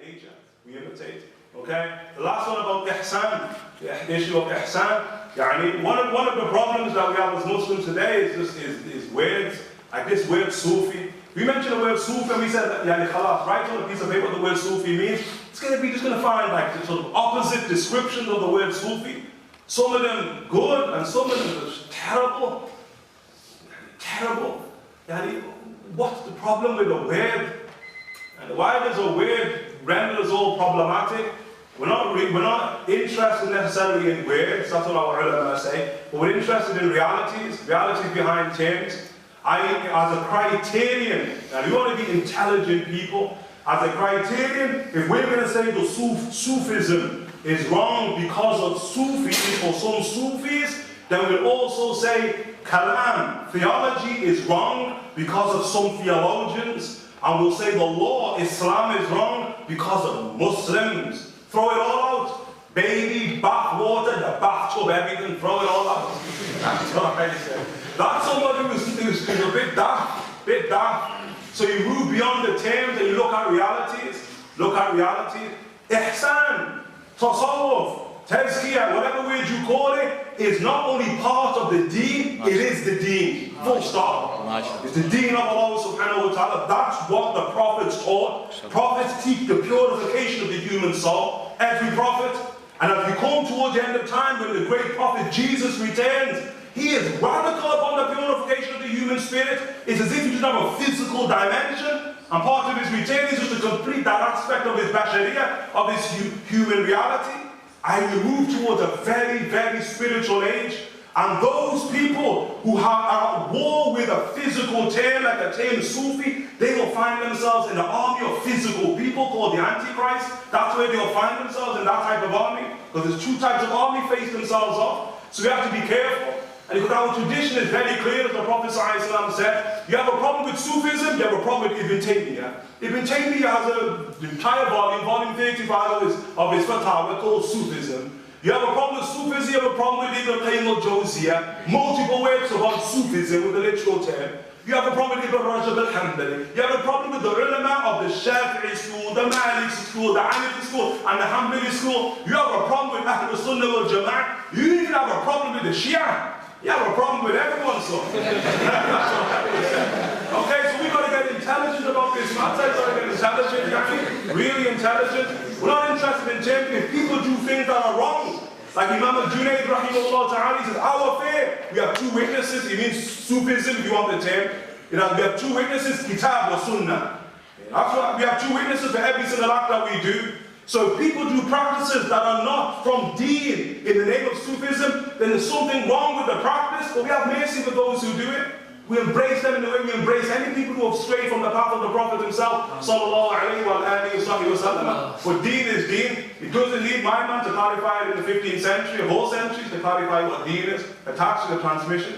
nature. We imitate. Okay? The last one about ihsan, the issue of ihsan. One of the problems that we have as Muslims today is words, like this word Sufi. We mention the word Sufi and we said, khalas, write on a piece of paper what the word Sufi means. It's going to be just going to find like the sort of opposite descriptions of the word Sufi. Some of them good and some of them just terrible. Terrible. What's the problem with the word? And why does a word render us all problematic? We're not interested necessarily in words, that's what our ulama say, but we're interested in realities behind terms. As a criterion, and we want to be intelligent people, as a criterion, if we're going to say the Sufism is wrong because of Sufis or some Sufis, then we'll also say Kalam, theology is wrong because of some theologians, and we'll say the law, Islam is wrong because of Muslims. Throw it all out. Baby, bath water, the bathtub, everything, throw it all out. That's what I say. That's somebody who's a bit daft. So you move beyond the terms and you look at realities. Ihsan, tasawwuf, tazkiyah, whatever word you call it, is not only part of the deen, it is the deen. Full stop. It's the deen of Allah subhanahu wa ta'ala. That's what the prophets taught. Prophets teach the purification of the human soul. Every prophet. And as we come towards the end of time, when the great prophet Jesus returns, he is radical upon the purification of the human spirit. It's as if he doesn't have a physical dimension. And part of his return is just to complete that aspect of his bashariyah, of his human reality. And we move towards a very, very spiritual age. And those people who are at war with a physical term, like the term Sufi, they will find themselves in the army of physical people called the Antichrist. That's where they'll find themselves, in that type of army. Because there's two types of army face themselves off. So we have to be careful. And because our tradition is very clear, as the Prophet ﷺ said, you have a problem with Sufism, you have a problem with Ibn Taymiyyah. Ibn Taymiyyah has an entire volume 35 of his fatwa called Sufism. You have a problem with Sufism, you have a problem with Ibn Qayyim al-Jawziyah, multiple works about Sufism with the literal term. You have a problem with Ibn Rajab al-Hanbali. You have a problem with the ulama of the Shafi'i school, the Maliki school, the Hanafi school, and the Hanbali school. You have a problem with Ahl Sunnah wal Jama'ah. You even have a problem with the Shia. You have a problem with everyone, so. Okay, so we've got to get intelligent about this matter. We've got to get intelligent, really intelligent. We're not interested in changing if people do things that are wrong. Like Imam al-Junayd, rahimahullah ta'ala, he says, our affair, we have two witnesses. He means Sufism, if you want the term. We have two witnesses, Kitab or Sunnah. That's what, we have two witnesses for every single act that we do. So if people do practices that are not from deen in the name of Sufism, then there's something wrong with the practice, but we have mercy for those who do it. We embrace them in the way we embrace any people who have strayed from the path of the Prophet himself, sallallahu alayhi wa alihi wa sallam. But deen is deen. It doesn't need my man to clarify it in the 15th century, a whole century, to clarify what deen is, attached to the transmission.